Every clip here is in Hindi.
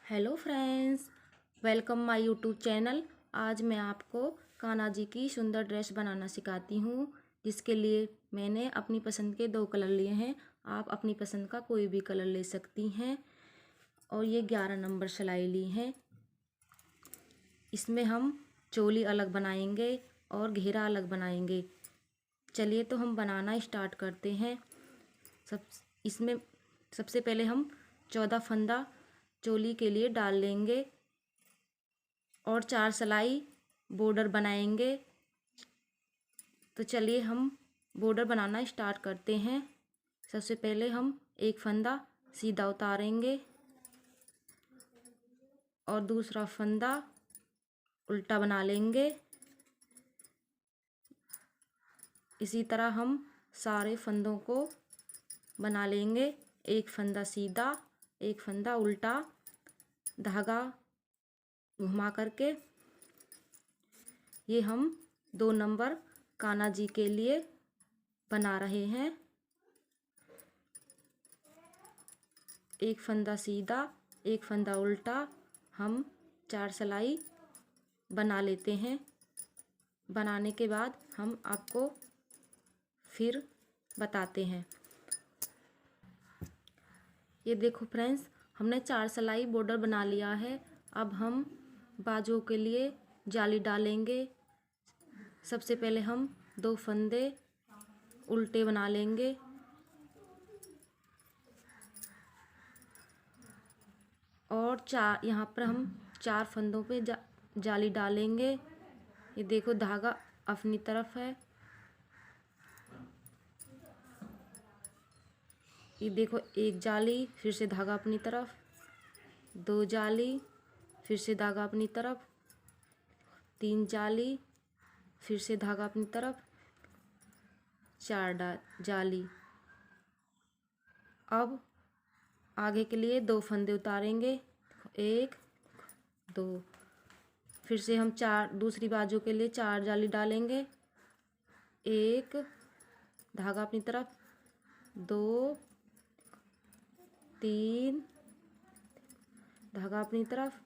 Hello friends, welcome my YouTube channel. आज मैं आपको कान्हा जी की सुंदर ड्रेस बनाना सिखाती हूँ, जिसके लिए मैंने अपनी पसंद के 2 कलर लिए हैं। आप अपनी पसंद का कोई भी कलर ले सकती हैं। और ये 11 नंबर सिलाई ली है। इसमें हम चोली अलग बनाएंगे और घेरा अलग बनाएंगे। चलिए तो हम बनाना स्टार्ट करते हैं। सब इसमें सबसे पहले हम 14 फंदा चोली के लिए डाल लेंगे और 4 सिलाई बॉर्डर बनाएंगे। तो चलिए हम बॉर्डर बनाना स्टार्ट करते हैं। सबसे पहले हम एक फंदा सीधा उतारेंगे और दूसरा फंदा उल्टा बना लेंगे। इसी तरह हम सारे फंदों को बना लेंगे। एक फंदा सीधा, एक फंदा उल्टा, धागा घुमा करके। ये हम 2 नंबर कान्हा जी के लिए बना रहे हैं। एक फंदा सीधा, एक फंदा उल्टा, हम 4 सिलाई बना लेते हैं। बनाने के बाद हम आपको फिर बताते हैं। ये देखो फ्रेंड्स, हमने 4 सिलाई बॉर्डर बना लिया है। अब हम बाजू के लिए जाली डालेंगे। सबसे पहले हम 2 फंदे उल्टे बना लेंगे और यहाँ पर हम 4 फंदों पे जाली डालेंगे। ये देखो धागा अपनी तरफ है। ये देखो एक जाली, फिर से धागा अपनी तरफ, 2 जाली, फिर से धागा अपनी तरफ, 3 जाली, फिर से धागा अपनी तरफ, 4 जाली। अब आगे के लिए 2 फंदे उतारेंगे, 1 2। फिर से हम दूसरी बाजू के लिए 4 जाली डालेंगे। 1 धागा अपनी तरफ, 2 3 धागा अपनी तरफ,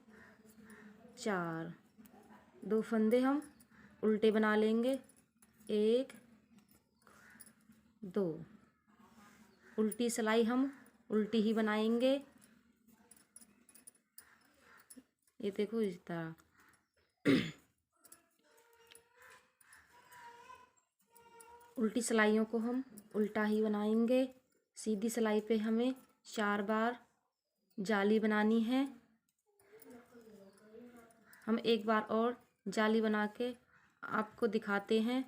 4। 2 फंदे हम उल्टे बना लेंगे, 1 2। उल्टी सिलाई हम उल्टी ही बनाएंगे। ये देखो इस तरह। उल्टी सिलाइयों को हम उल्टा ही बनाएंगे। सीधी सिलाई पे हमें 4 बार जाली बनानी है। हम एक बार और जाली बना के आपको दिखाते हैं।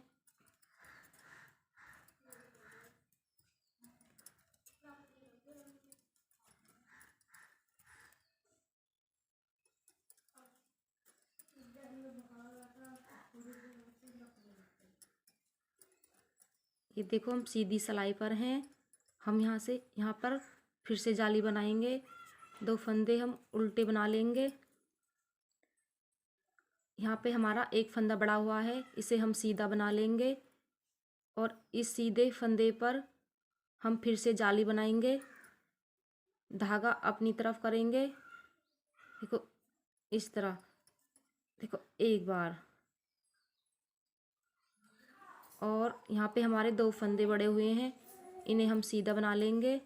ये देखो हम सीधी सिलाई पर हैं। हम यहाँ पर फिर से जाली बनाएंगे। 2 फंदे हम उल्टे बना लेंगे। यहाँ पे हमारा एक फंदा बड़ा हुआ है, इसे हम सीधा बना लेंगे और इस सीधे फंदे पर हम फिर से जाली बनाएंगे। धागा अपनी तरफ करेंगे। देखो इस तरह। देखो एक बार और यहाँ पे हमारे 2 फंदे बड़े हुए हैं, इन्हें हम सीधा बना लेंगे।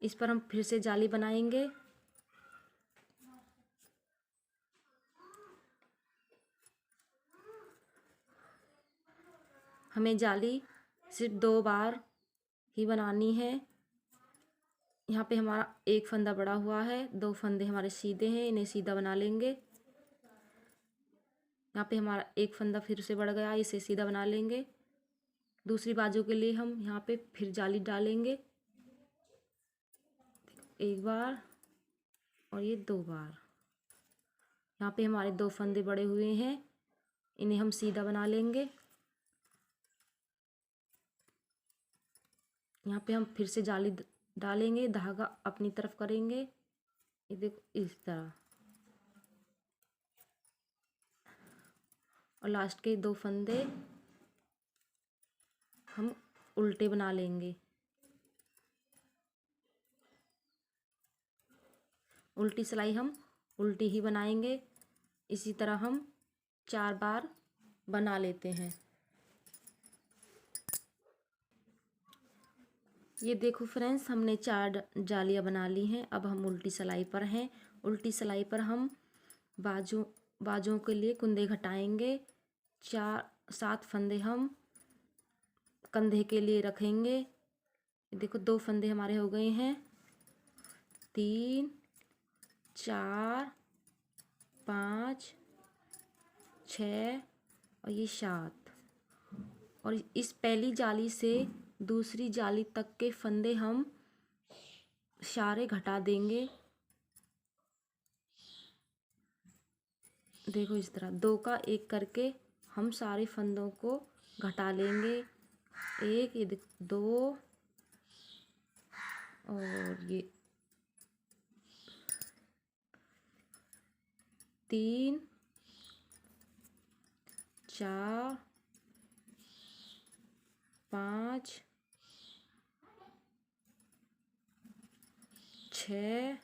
इस पर हम फिर से जाली बनाएंगे। हमें जाली सिर्फ 2 बार ही बनानी है। यहाँ पे हमारा एक फंदा बड़ा हुआ है, 2 फंदे हमारे सीधे हैं, इन्हें सीधा बना लेंगे। यहाँ पे हमारा एक फंदा फिर से बढ़ गया, इसे सीधा बना लेंगे। दूसरी बाजू के लिए हम यहाँ पे फिर जाली डालेंगे, एक बार और ये 2 बार। यहाँ पे हमारे 2 फंदे बड़े हुए हैं, इन्हें हम सीधा बना लेंगे। यहाँ पे हम फिर से जाली डालेंगे, धागा अपनी तरफ करेंगे। ये देखो इस तरह। और लास्ट के 2 फंदे हम उल्टे बना लेंगे। उल्टी सिलाई हम उल्टी ही बनाएंगे। इसी तरह हम 4 बार बना लेते हैं। ये देखो फ्रेंड्स, हमने 4 जालियाँ बना ली हैं। अब हम उल्टी सिलाई पर हैं। उल्टी सिलाई पर हम बाजुओं के लिए कुंदे घटाएंगे। 7 फंदे हम कंधे के लिए रखेंगे। देखो 2 फंदे हमारे हो गए हैं। 3 4 5 6 और ये 7। और इस पहली जाली से दूसरी जाली तक के फंदे हम सारे घटा देंगे। देखो इस तरह 2 का 1 करके हम सारे फंदों को घटा लेंगे। 1, ये 2 और ये 3 4 5 6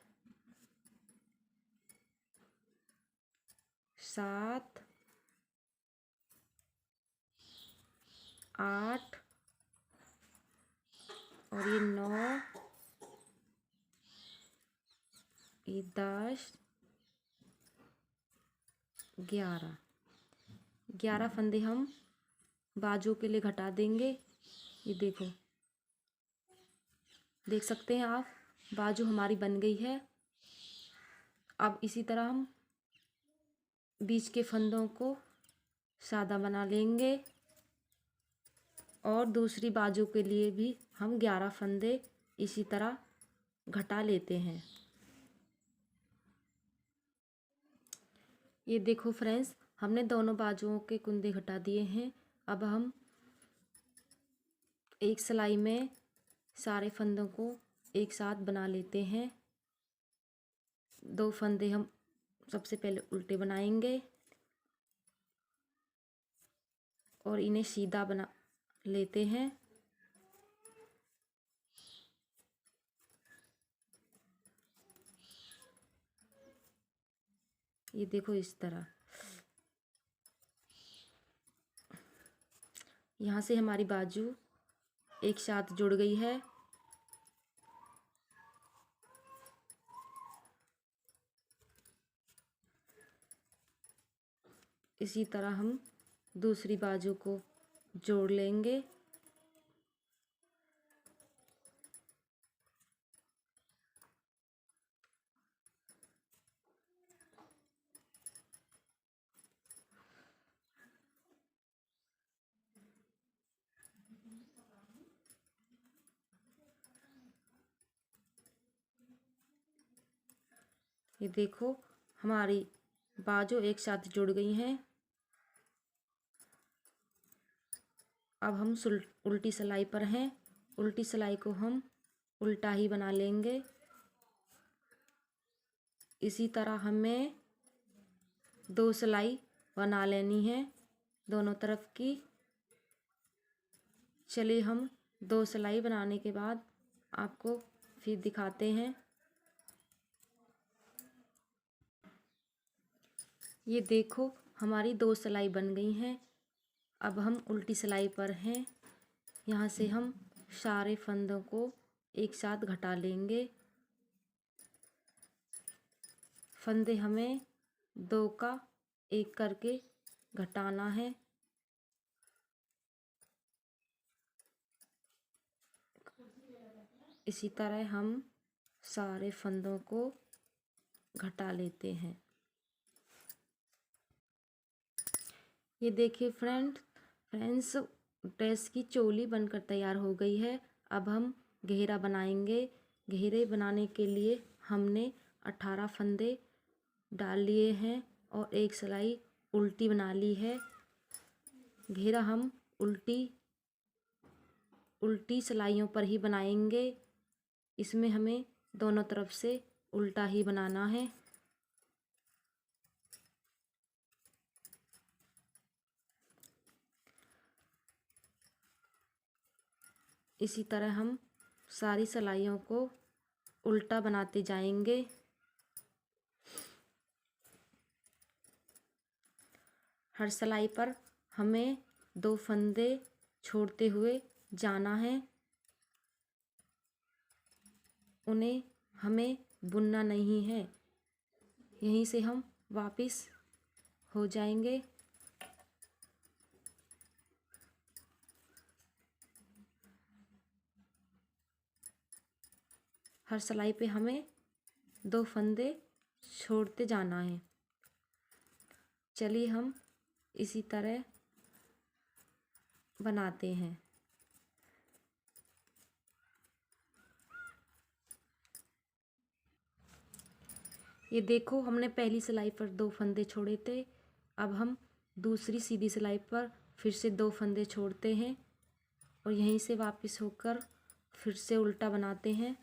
7 8 और ये 9, ये 10 11 फंदे हम बाजू के लिए घटा देंगे। ये देखो, देख सकते हैं आप, बाजू हमारी बन गई है। अब इसी तरह हम बीच के फंदों को सादा बना लेंगे और दूसरी बाजू के लिए भी हम 11 फंदे इसी तरह घटा लेते हैं। ये देखो फ्रेंड्स, हमने दोनों बाजुओं के कुंदे घटा दिए हैं। अब हम एक सिलाई में सारे फंदों को एक साथ बना लेते हैं। 2 फंदे हम सबसे पहले उल्टे बनाएंगे और इन्हें सीधा बना लेते हैं। ये देखो इस तरह, यहाँ से हमारी बाजू एक साथ जुड़ गई है। इसी तरह हम दूसरी बाजू को जोड़ लेंगे। ये देखो, हमारी बाजू एक साथ जुड़ गई हैं। अब हम उल्टी सिलाई पर हैं। उल्टी सिलाई को हम उल्टा ही बना लेंगे। इसी तरह हमें 2 सिलाई बना लेनी है दोनों तरफ की। चलिए हम 2 सिलाई बनाने के बाद आपको फिर दिखाते हैं। ये देखो, हमारी 2 सिलाई बन गई हैं। अब हम उल्टी सिलाई पर हैं। यहाँ से हम सारे फंदों को एक साथ घटा लेंगे। फंदे हमें 2 का 1 करके घटाना है। इसी तरह हम सारे फंदों को घटा लेते हैं। ये देखिए फ्रेंड्स, ड्रेस की चोली बनकर तैयार हो गई है। अब हम घेरा बनाएंगे। घेरे बनाने के लिए हमने 18 फंदे डाल लिए हैं और एक सिलाई उल्टी बना ली है। घेरा हम उल्टी सिलाइयों पर ही बनाएंगे। इसमें हमें दोनों तरफ से उल्टा ही बनाना है। इसी तरह हम सारी सिलाइयों को उल्टा बनाते जाएंगे। हर सिलाई पर हमें 2 फंदे छोड़ते हुए जाना है। उन्हें हमें बुनना नहीं है, यहीं से हम वापस हो जाएंगे। हर सिलाई पे हमें 2 फंदे छोड़ते जाना है। चलिए हम इसी तरह बनाते हैं। ये देखो, हमने पहली सिलाई पर 2 फंदे छोड़े थे। अब हम दूसरी सीधी सिलाई पर फिर से 2 फंदे छोड़ते हैं और यहीं से वापस होकर फिर से उल्टा बनाते हैं।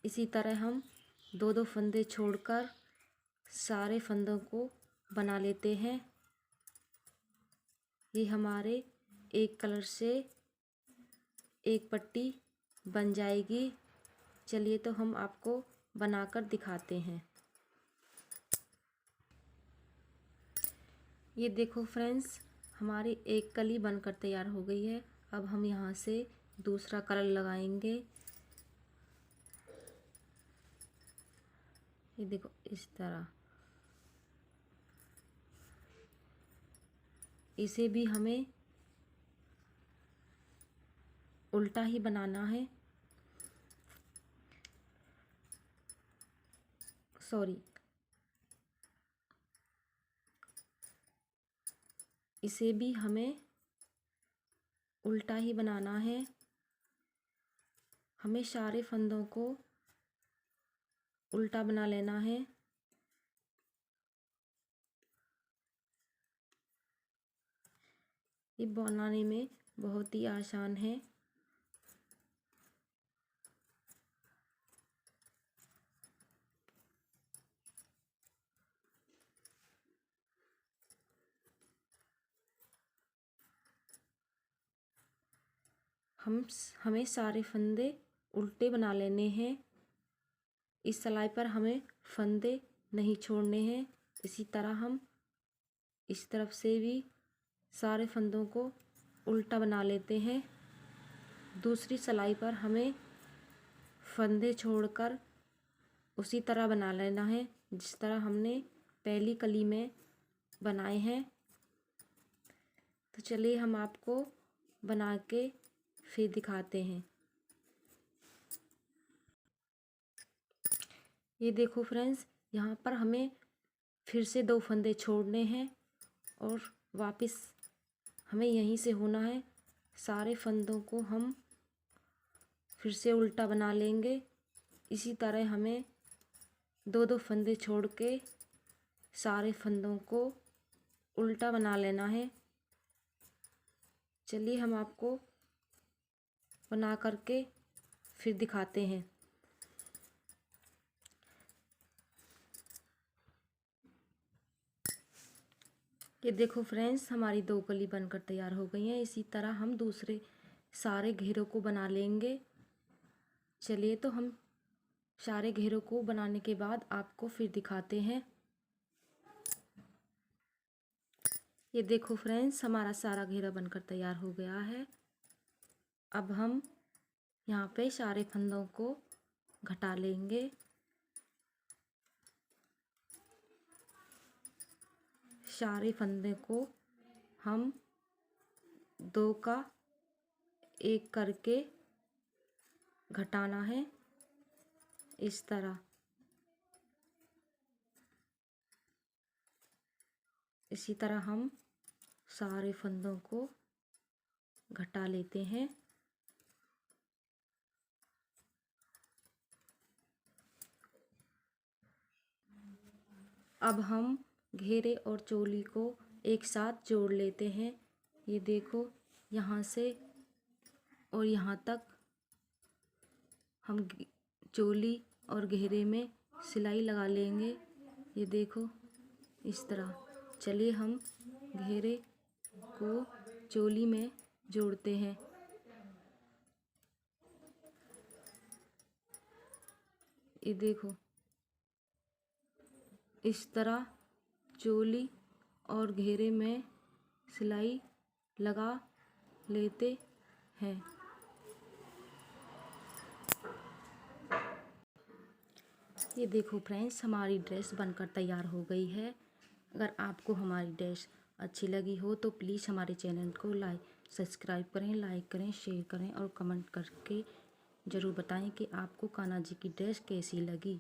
इसी तरह हम 2-2 फंदे छोड़कर सारे फंदों को बना लेते हैं। ये हमारे एक कलर से एक पट्टी बन जाएगी। चलिए तो हम आपको बनाकर दिखाते हैं। ये देखो फ्रेंड्स, हमारी एक कली बनकर तैयार हो गई है। अब हम यहाँ से दूसरा कलर लगाएंगे। ये देखो, इस तरह इसे भी हमें उल्टा ही बनाना है। सॉरी, इसे भी हमें उल्टा ही बनाना है। हमें सारे फंदों को उल्टा बना लेना है। ये बनाने में बहुत ही आसान है। हमें सारे फंदे उल्टे बना लेने हैं। इस सिलाई पर हमें फंदे नहीं छोड़ने हैं। इसी तरह हम इस तरफ से भी सारे फंदों को उल्टा बना लेते हैं। दूसरी सिलाई पर हमें फंदे छोड़कर उसी तरह बना लेना है जिस तरह हमने पहली कली में बनाए हैं। तो चलिए हम आपको बना के फिर दिखाते हैं। ये देखो फ्रेंड्स, यहाँ पर हमें फिर से 2 फंदे छोड़ने हैं और वापस हमें यहीं से होना है। सारे फंदों को हम फिर से उल्टा बना लेंगे। इसी तरह हमें 2-2 फंदे छोड़ के सारे फंदों को उल्टा बना लेना है। चलिए हम आपको बना करके फिर दिखाते हैं। ये देखो फ्रेंड्स, हमारी 2 कली बनकर तैयार हो गई हैं। इसी तरह हम दूसरे सारे घेरों को बना लेंगे। चलिए तो हम सारे घेरों को बनाने के बाद आपको फिर दिखाते हैं। ये देखो फ्रेंड्स, हमारा सारा घेरा बनकर तैयार हो गया है। अब हम यहाँ पे सारे फंदों को घटा लेंगे। सारे फंदे को हम 2 का 1 करके घटाना है, इस तरह। इसी तरह हम सारे फंदों को घटा लेते हैं। अब हम घेरे और चोली को एक साथ जोड़ लेते हैं। ये देखो, यहाँ से और यहाँ तक हम चोली और घेरे में सिलाई लगा लेंगे। ये देखो, इस तरह। चलिए हम घेरे को चोली में जोड़ते हैं। ये देखो, इस तरह चोली और घेरे में सिलाई लगा लेते हैं। ये देखो फ्रेंड्स, हमारी ड्रेस बनकर तैयार हो गई है। अगर आपको हमारी ड्रेस अच्छी लगी हो तो प्लीज़ हमारे चैनल को सब्सक्राइब करें, लाइक करें, शेयर करें और कमेंट करके ज़रूर बताएं कि आपको कान्हा जी की ड्रेस कैसी लगी।